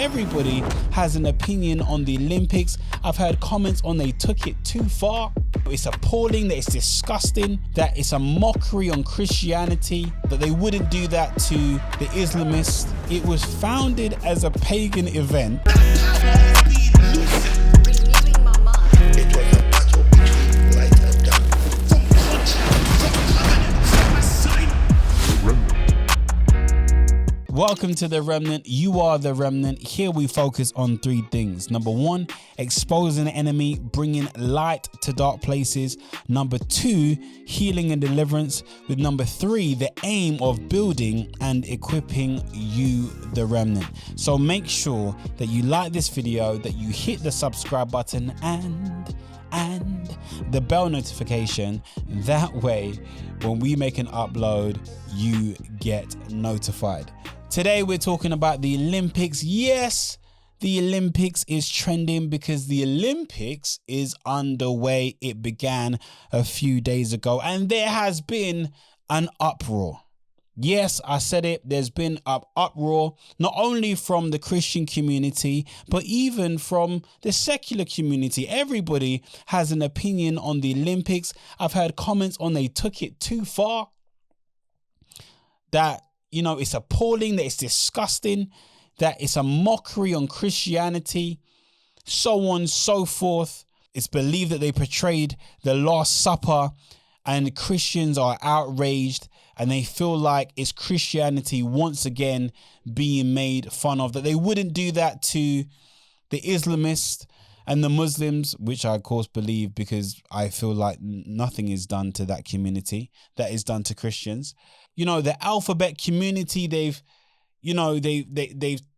everybody has an opinion on the Olympics. I've heard comments on they took it too far. It's appalling, that it's disgusting, that it's a mockery on Christianity, that they wouldn't do that to the Islamists. It was founded as a pagan event. Welcome to The Remnant. You are The Remnant. Here we focus on three things. Number one, exposing the enemy, bringing light to dark places. Number two, healing and deliverance. With number three, the aim of building and equipping you, The Remnant. So make sure that you like this video, that you hit the subscribe button and the bell notification. That way, when we make an upload, you get notified. Today we're talking about the Olympics. Yes, the Olympics is trending because the Olympics is underway. It began a few days ago and there has been an uproar. Yes, I said it. There's been an uproar, not only from the Christian community, but even from the secular community. Everybody has an opinion on the Olympics. I've heard comments on they took it too far. That, it's appalling, that it's disgusting, that it's a mockery on Christianity, so on, so forth. It's believed that they portrayed the Last Supper and Christians are outraged and they feel like it's Christianity once again being made fun of, that they wouldn't do that to the Islamists and the Muslims, which I of course believe, because I feel like nothing is done to that community that is done to Christians. The alphabet community, they've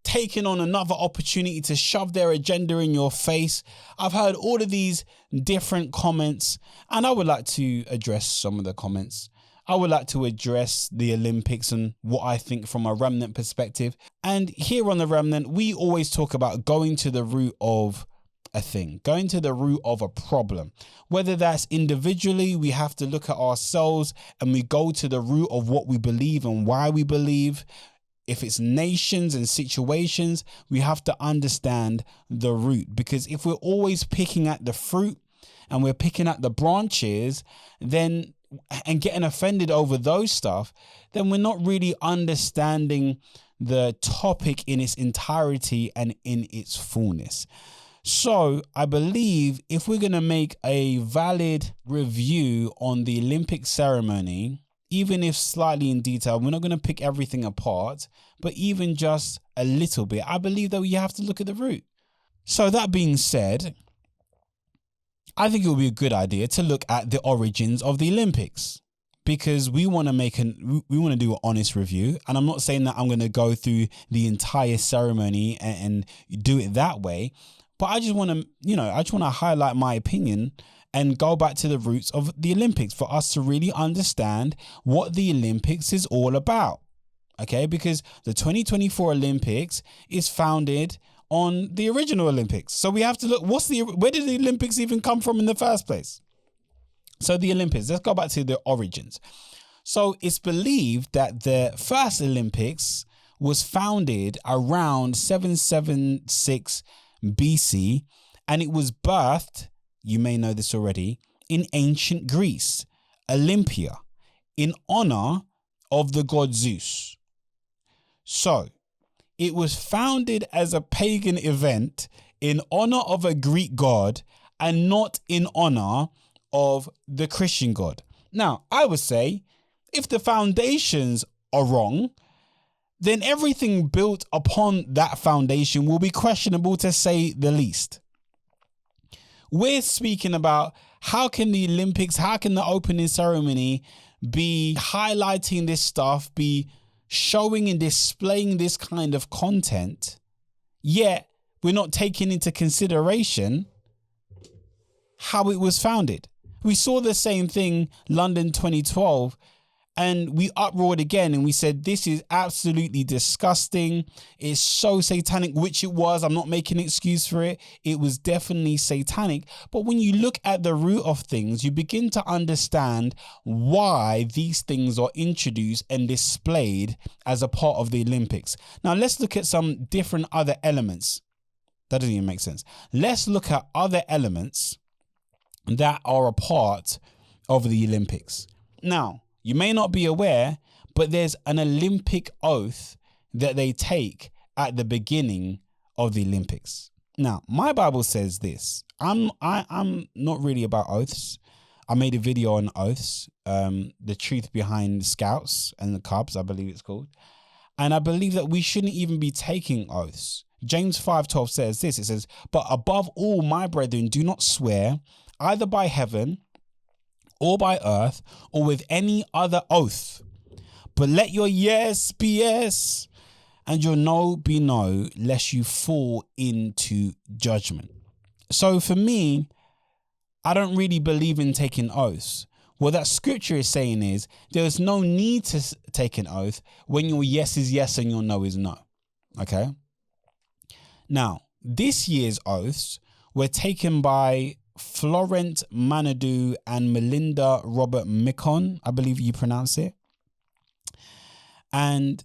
taken on another opportunity to shove their agenda in your face. I've heard all of these different comments and I would like to address some of the comments. I would like to address the Olympics and what I think from a remnant perspective. And here on The Remnant, we always talk about going to the root of a thing, going to the root of a problem. Whether that's individually, we have to look at ourselves and we go to the root of what we believe and why we believe. If it's nations and situations, we have to understand the root, because if we're always picking at the fruit and we're picking at the branches, then and getting offended over those stuff, then we're not really understanding the topic in its entirety and in its fullness. So I believe if we're going to make a valid review on the Olympic ceremony, even if slightly in detail, we're not going to pick everything apart, but even just a little bit, I believe that we have to look at the root. So that being said, I think it would be a good idea to look at the origins of the Olympics, because we want to do an honest review. And I'm not saying that I'm going to go through the entire ceremony and do it that way. But I just want to, highlight my opinion and go back to the roots of the Olympics for us to really understand what the Olympics is all about. Okay, because the 2024 Olympics is founded on the original Olympics. So we have to look, where did the Olympics even come from in the first place? So the Olympics, let's go back to the origins. So it's believed that the first Olympics was founded around 776 BC, and it was birthed, you may know this already, in ancient Greece, Olympia, in honor of the god Zeus. So it was founded as a pagan event in honor of a Greek god and not in honor of the Christian god. Now, I would say if the foundations are wrong, then everything built upon that foundation will be questionable, to say the least. We're speaking about how can the Olympics, how can the opening ceremony be highlighting this stuff, be showing and displaying this kind of content, yet we're not taking into consideration how it was founded. We saw the same thing, London 2012, And we uproared again and we said, this is absolutely disgusting. It's so satanic, which it was. I'm not making an excuse for it. It was definitely satanic. But when you look at the root of things, you begin to understand why these things are introduced and displayed as a part of the Olympics. Now, let's look at some different other elements. That doesn't even make sense. Let's look at other elements that are a part of the Olympics. Now, you may not be aware, but there's an Olympic oath that they take at the beginning of the Olympics. Now, my Bible says this. I'm not really about oaths. I made a video on oaths, the truth behind Scouts and the Cubs, I believe it's called. And I believe that we shouldn't even be taking oaths. James 5:12 says this. It says, but above all, my brethren, do not swear either by heaven or by earth, or with any other oath. But let your yes be yes, and your no be no, lest you fall into judgment. So for me, I don't really believe in taking oaths. What that scripture is saying is, there's no need to take an oath when your yes is yes and your no is no. Okay? Now, this year's oaths were taken by Florent Manadou and Melinda Robert Micon, I believe you pronounce it. And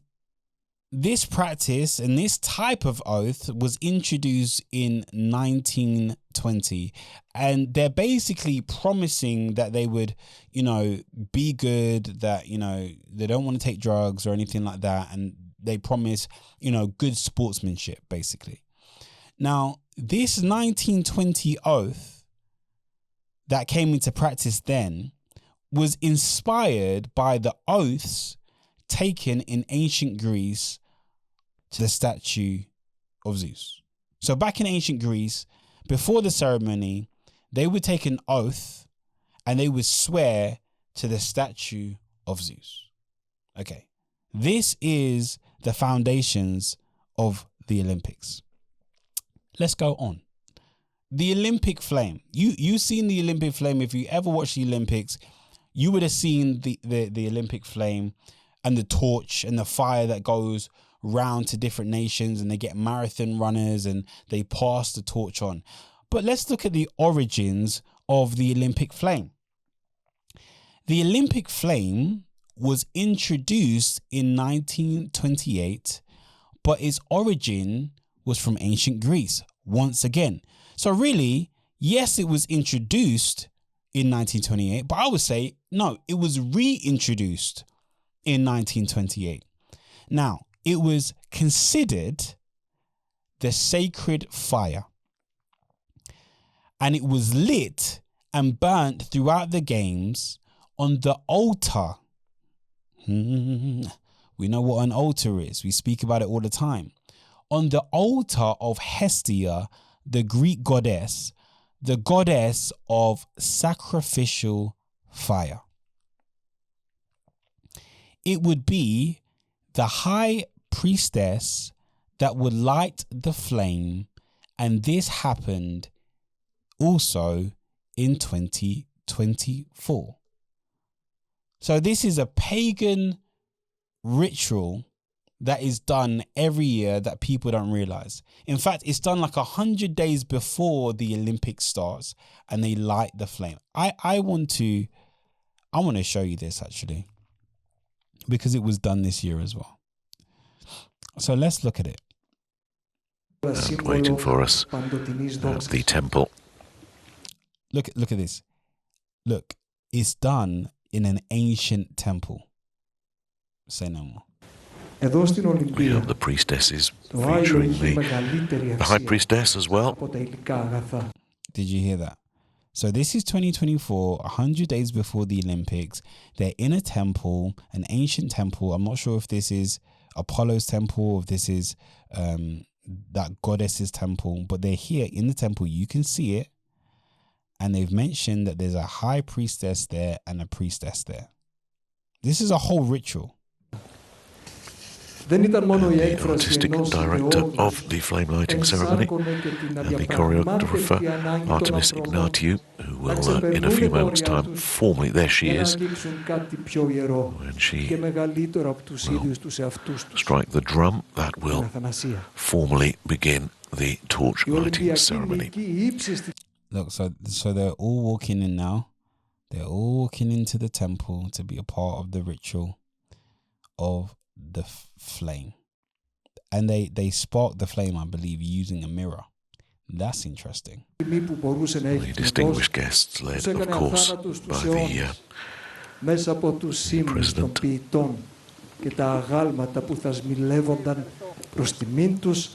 this practice and this type of oath was introduced in 1920. And they're basically promising that they would, be good, that, they don't want to take drugs or anything like that. And they promise, good sportsmanship, basically. Now, this 1920 oath that came into practice then was inspired by the oaths taken in ancient Greece to the statue of Zeus. So back in ancient Greece, before the ceremony, they would take an oath and they would swear to the statue of Zeus. Okay, this is the foundations of the Olympics. Let's go on. The Olympic flame. You've seen the Olympic flame. If you ever watched the Olympics, you would have seen the Olympic flame and the torch and the fire that goes round to different nations, and they get marathon runners and they pass the torch on. But let's look at the origins of the Olympic flame. The Olympic flame was introduced in 1928, but its origin was from ancient Greece once again. So really, yes, it was introduced in 1928, but I would say, no, it was reintroduced in 1928. Now, it was considered the sacred fire, and it was lit and burnt throughout the games on the altar. We know what an altar is. We speak about it all the time. On the altar of Hestia, the Greek goddess, the goddess of sacrificial fire. It would be the high priestess that would light the flame, and this happened also in 2024. So this is a pagan ritual that is done every year that people don't realize. In fact, it's done like 100 days before the Olympics starts, and they light the flame. I want to show you this actually, because it was done this year as well. So let's look at it. Waiting for us at the temple. Look at this. Look, it's done in an ancient temple. Say no more. We have the priestesses featuring the high priestess as well. Did you hear that? So this is 2024, 100 days before the Olympics. They're in a temple, an ancient temple. I'm not sure if this is Apollo's temple or if this is that goddess's temple, but they're here in the temple. You can see it. And they've mentioned that there's a high priestess there and a priestess there. This is a whole ritual. the artistic director of the flame lighting ceremony, and the choreographer, Artemis Ignatiu, who will, in a few moments' time, formally, there she is, when she will strike the drum, that will formally begin the torch lighting ceremony. Look, so they're all walking in now. They're all walking into the temple to be a part of the ritual of the flame. And they spark the flame, I believe, using a mirror. That's interesting. The distinguished guests led, of course, by the president. Και τα αγάλματα που θασμιλεύονταν προς τιμήν τους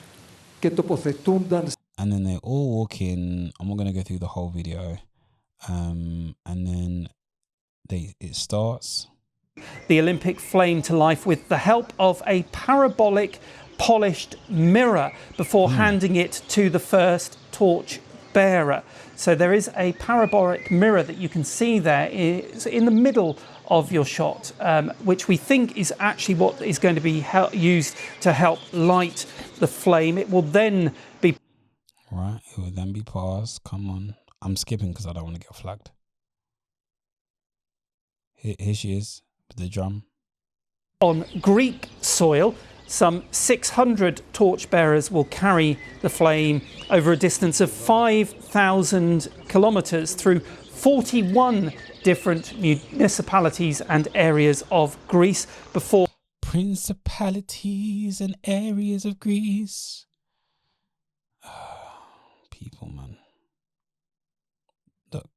και τοποθετούνταν. And then they're all walking. I'm not going to go through the whole video. And then it starts. The Olympic flame to life with the help of a parabolic polished mirror before handing it to the first torch bearer. So there is a parabolic mirror that you can see there in the middle of your shot, which we think is actually what is going to be used to help light the flame. It will then be... Right, it will then be paused. Come on. I'm skipping because I don't want to get flagged. Here she is with the drum. On Greek soil, some 600 torchbearers will carry the flame over a distance of 5,000 kilometres through 41 different municipalities and areas of Greece before... Principalities and areas of Greece. People, man. Look.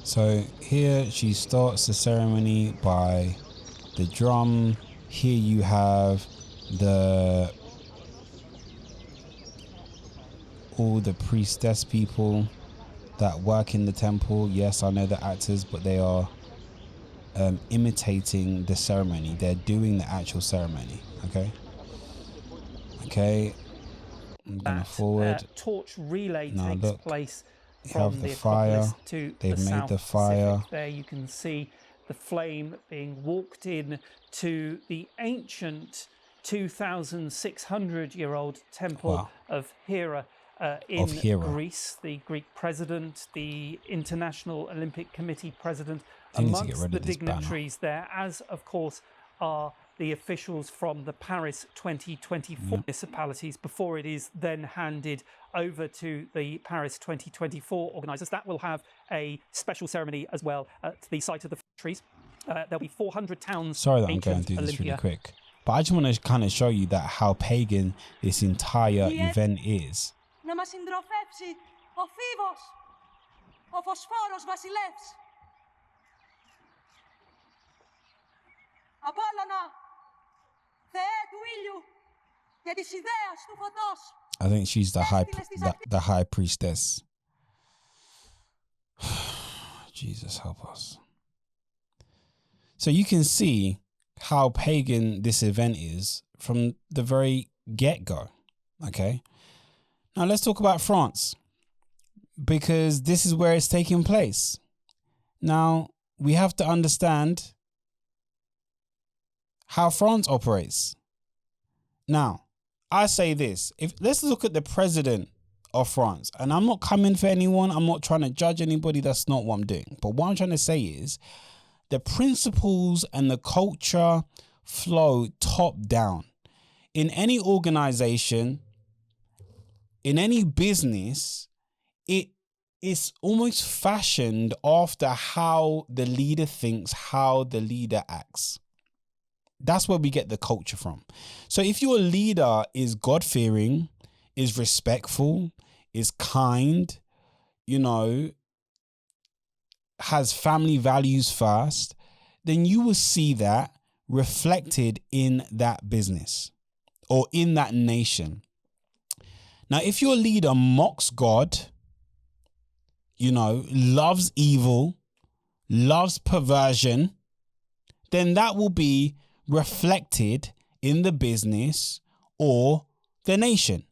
So here she starts the ceremony by the drum. Here you have all the priestess people that work in the temple. Yes, I know the actors, but they are imitating the ceremony. They're doing the actual ceremony. Okay. I'm going forward. Torch relay takes look, place you from have the the fire. to They've the made South the fire. Pacific. There you can see the flame being walked in to the ancient 2,600-year-old temple of Hera in Greece. The Greek president, the International Olympic Committee president, amongst the dignitaries there, as of course are the officials from the Paris 2024 municipalities, before it is then handed over to the Paris 2024 organisers. That will have a special ceremony as well at the site of the trees. There'll be 400 towns. Sorry that I'm going through this really quick, but I just want to kind of show you that how pagan this entire event is. Να μας συντροφεύσει ο Φίβος, ο Φωσφόρος βασιλεύς. Απόλλωνα, Θεέ του ήλιου και της ιδέας του φωτός. I think she's the high priestess. Jesus help us. So you can see how pagan this event is from the very get-go. Okay. Now let's talk about France, because this is where it's taking place. Now we have to understand how France operates. Now, I say this, let's look at the president of France, and I'm not coming for anyone. I'm not trying to judge anybody. That's not what I'm doing. But what I'm trying to say is the principles and the culture flow top down. In any organization, in any business, it is almost fashioned after how the leader thinks, how the leader acts. That's where we get the culture from. So if your leader is God-fearing, is respectful, is kind, has family values first, then you will see that reflected in that business or in that nation. Now, if your leader mocks God, loves evil, loves perversion, then that will be reflected in the business or the nation.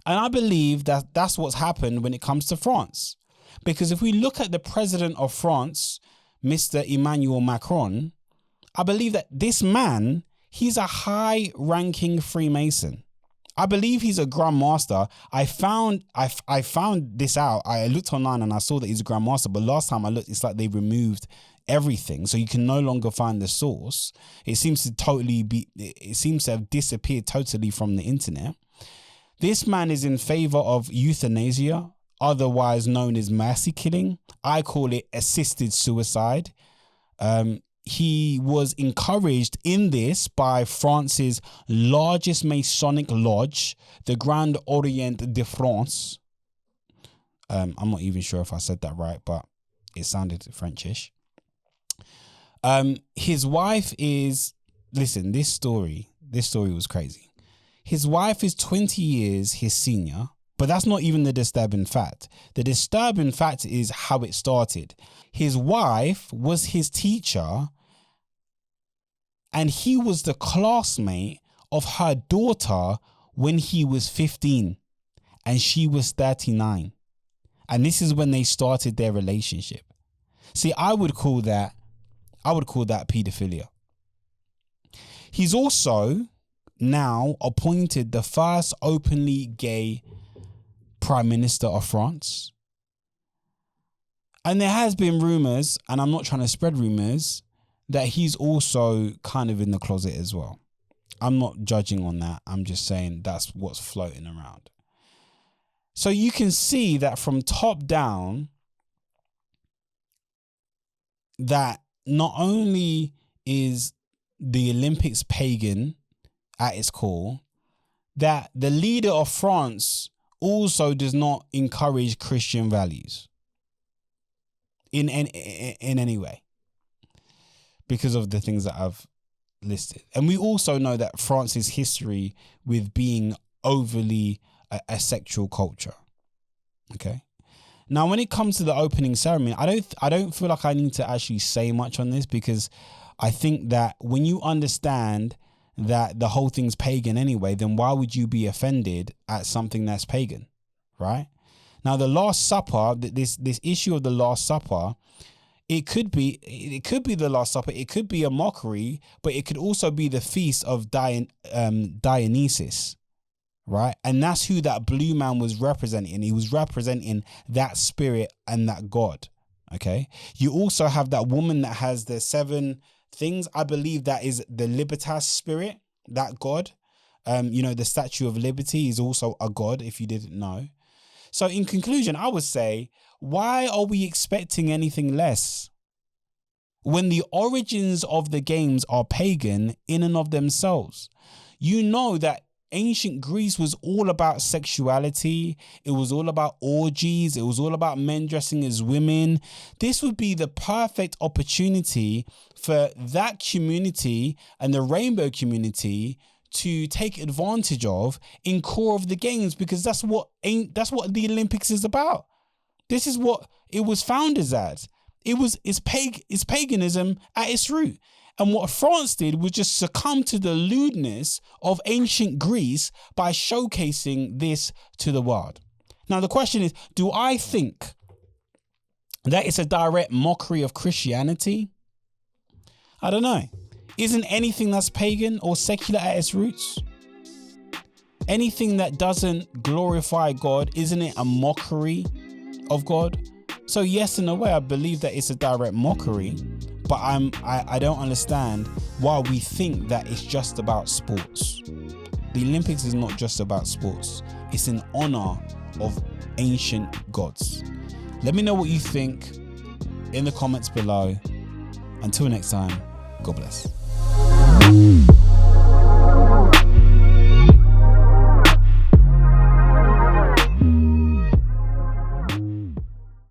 And I believe that that's what's happened when it comes to France. Because if we look at the president of France, Mr. Emmanuel Macron, I believe that this man, he's a high-ranking Freemason. I believe he's a Grand Master. I found this out. I looked online and I saw that he's a Grand Master, but last time I looked, it's like they removed everything, so you can no longer find the source. It seems to have disappeared totally from the internet. This man is in favor of euthanasia, otherwise known as mercy killing. I call it assisted suicide. He was encouraged in this by France's largest Masonic lodge, the Grand Orient de France. I'm not even sure if I said that right, but it sounded Frenchish. His wife is, listen, this story was crazy. His wife is 20 years his senior, but that's not even the disturbing fact. The disturbing fact is how it started. His wife was his teacher, and he was the classmate of her daughter when he was 15 and she was 39. And this is when they started their relationship. See, I would call that pedophilia. He's also now appointed the first openly gay Prime Minister of France. And there has been rumors, and I'm not trying to spread rumors, that he's also kind of in the closet as well. I'm not judging on that. I'm just saying that's what's floating around. So you can see that from top down, that not only is the Olympics pagan at its core, that the leader of France also does not encourage Christian values in any way, because of the things that I've listed. And we also know that France's history with being overly a sexual culture. Okay. Now, when it comes to the opening ceremony, I don't feel like I need to actually say much on this, because I think that when you understand that the whole thing's pagan anyway, then why would you be offended at something that's pagan, right? Now, the Last Supper, this issue of the Last Supper, it could be the Last Supper. It could be a mockery, but it could also be the feast of Dionysus, right? And that's who that blue man was representing. He was representing that spirit and that god. Okay. You also have that woman that has the 7 things. I believe that is the Libertas spirit, that god. The Statue of Liberty is also a god, if you didn't know. So in conclusion, I would say, why are we expecting anything less when the origins of the games are pagan in and of themselves? You know that ancient Greece was all about sexuality. It was all about orgies. It was all about men dressing as women. This would be the perfect opportunity for that community and the rainbow community to take advantage of in core of the games, because that's what the Olympics is about. This is what it was founded as. It's paganism at its root. And what France did was just succumb to the lewdness of ancient Greece by showcasing this to the world. Now, the question is, do I think that it's a direct mockery of Christianity? I don't know. Isn't anything that's pagan or secular at its roots? Anything that doesn't glorify God, isn't it a mockery of God? So yes, in a way, I believe that it's a direct mockery, but I don't understand why we think that it's just about sports. The Olympics is not just about sports. It's in honor of ancient gods. Let me know what you think in the comments below. Until next time, God bless.